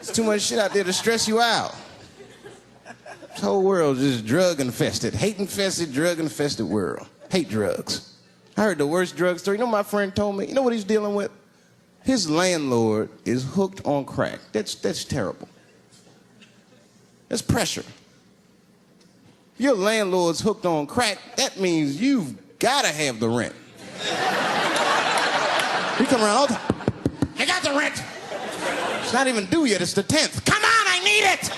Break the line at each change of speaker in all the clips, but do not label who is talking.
There's too much shit out there to stress you out. This whole world is just drug-infested. Hate-infested, drug-infested world. Hate drugs. I heard the worst drug story. You know what my friend told me? You know what he's dealing with? His landlord is hooked on crack. That's terrible. That's pressure. If your landlord's hooked on crack, that means you've got to have the rent. You come around all the time. You got the rent. It's not even due yet. It's the 10th. Come on, I need it.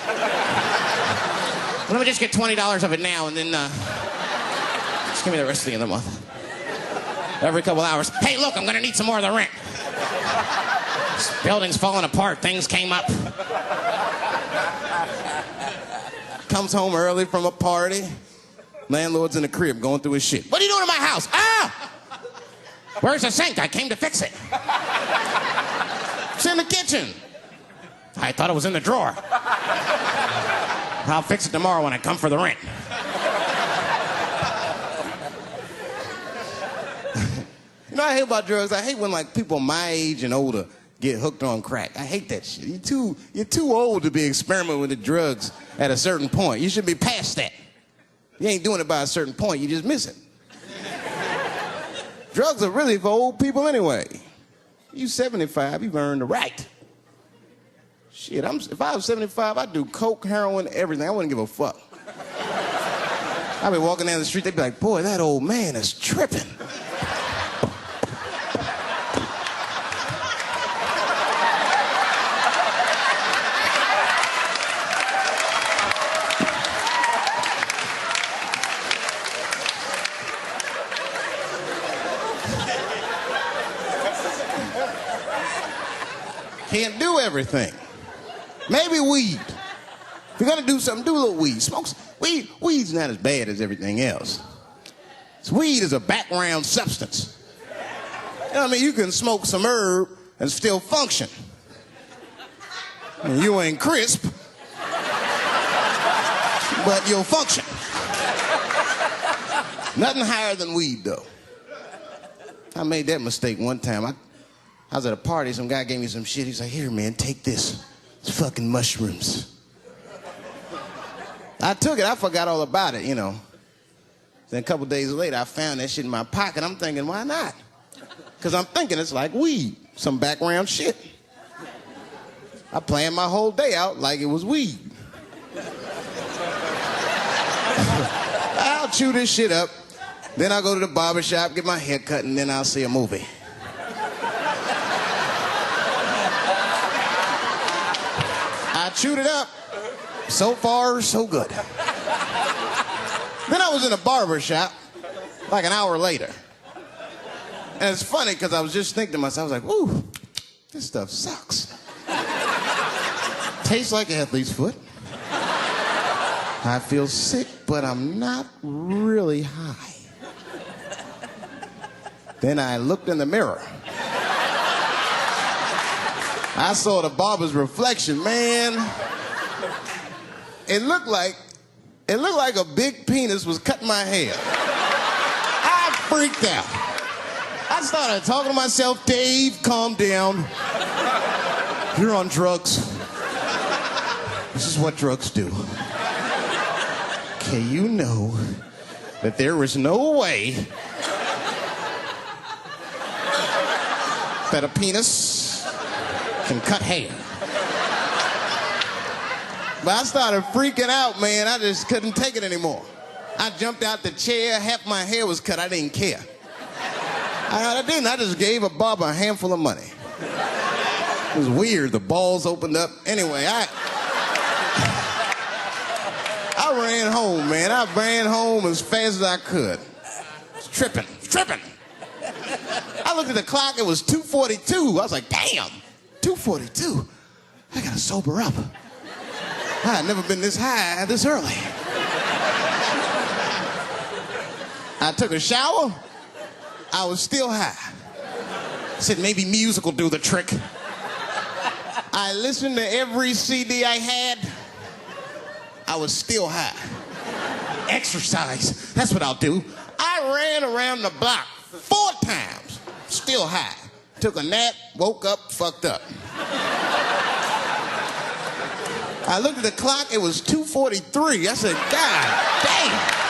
Let me just get $20 of it now, and then just give me the rest of the month. Every couple hours. Hey, look, I'm going to need some more of the rent. This building's falling apart. Things came up. Comes home early from a party. Landlord's in the crib going through his shit. What are you doing in my house? Ah! Where's the sink? I came to fix it. It's in the kitchen. I thought it was in the drawer. I'll fix it tomorrow when I come for the rent. You know what I hate about drugs? I hate when like people my age and older get hooked on crack. I hate that shit. You're too old to be experimenting with the drugs at a certain point. You should be past that. You ain't doing it by a certain point. You just miss it. Drugs are really for old people anyway. You 75, you've earned the right. Shit, if I was 75, I'd do coke, heroin, everything. I wouldn't give a fuck. I'd be walking down the street, they'd be like, boy, that old man is tripping. Can't do everything. Maybe weed. If you're gonna do something, do a little weed. Smoke weed. Weed's not as bad as everything else. Weed is a background substance. You know what I mean? You can smoke some herb and still function. And you ain't crisp, but you'll function. Nothing higher than weed, though. I made that mistake one time. I was at a party, some guy gave me some shit. He's like, here, man, take this. It's fucking mushrooms. I took it, I forgot all about it, you know. Then a couple days later, I found that shit in my pocket. I'm thinking, why not? Because I'm thinking it's like weed, some background shit. I planned my whole day out like it was weed. I'll chew this shit up, then I'll go to the barber shop, get my hair cut, and then I'll see a movie. I chewed it up. So far, so good. Then I was in a barber shop like an hour later. And it's funny because I was just thinking to myself, I was like, ooh, this stuff sucks. Tastes like athlete's foot. I feel sick, but I'm not really high. Then I looked in the mirror. I saw the barber's reflection, man. It looked like a big penis was cutting my hair. I freaked out. I started talking to myself, Dave, calm down. You're on drugs. This is what drugs do. Okay, you know that there is no way that a penis can cut hair. But I started freaking out, man. I just couldn't take it anymore. I jumped out the chair. Half my hair was cut. I didn't care. I didn't. I just gave a barber a handful of money. It was weird. The balls opened up. Anyway, I ran home, man. I ran home as fast as I could. It's tripping. I looked at the clock. It was 2:42. I was like, damn. 2:42. I gotta sober up. I had never been this high this early. I took a shower. I was still high. Said maybe music will do the trick. I listened to every CD I had. I was still high. Exercise. That's what I'll do. I ran around the block 4 times. Still high. Took a nap, woke up, fucked up. I looked at the clock, it was 2:43. I said, God damn.